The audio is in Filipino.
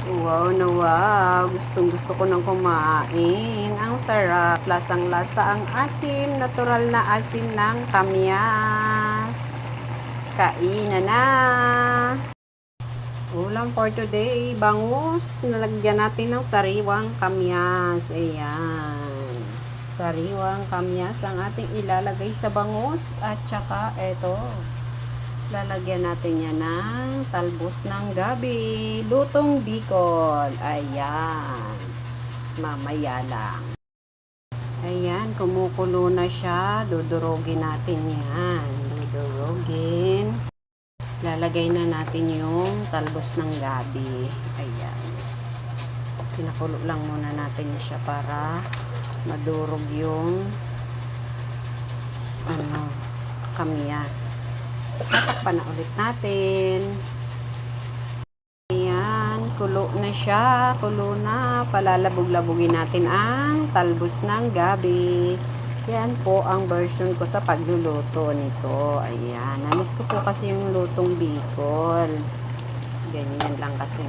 Wow na wow, gustong-gusto ko ng kumain. Ang sarap, lasang-lasa ang asim, natural na asim ng kamyas. Kainan na! Ulam for today, bangus. Nalagyan natin ng sariwang kamyas. Ayan. Sariwang kamyas ang ating ilalagay sa bangus. At saka, eto, lalagyan natin yan ng talbos ng gabi. Lutong Bicol. Ayan. Mamaya lang. Ayan, kumukulo na siya. Dudurogin natin yan. Dudurogin. Lalagay na natin yung talbos ng gabi. Ayan. Pinakulo lang muna natin siya para madurog yung kamyas. Tatakpan na ulit natin. Ayan, kulo na siya. Kulo na. Palalabog-labogin natin ang talbos ng gabi. Yan po ang version ko sa pagluluto nito. Ayan. Namiss ko po kasi yung lutong Bicol. Ganyan lang kasi.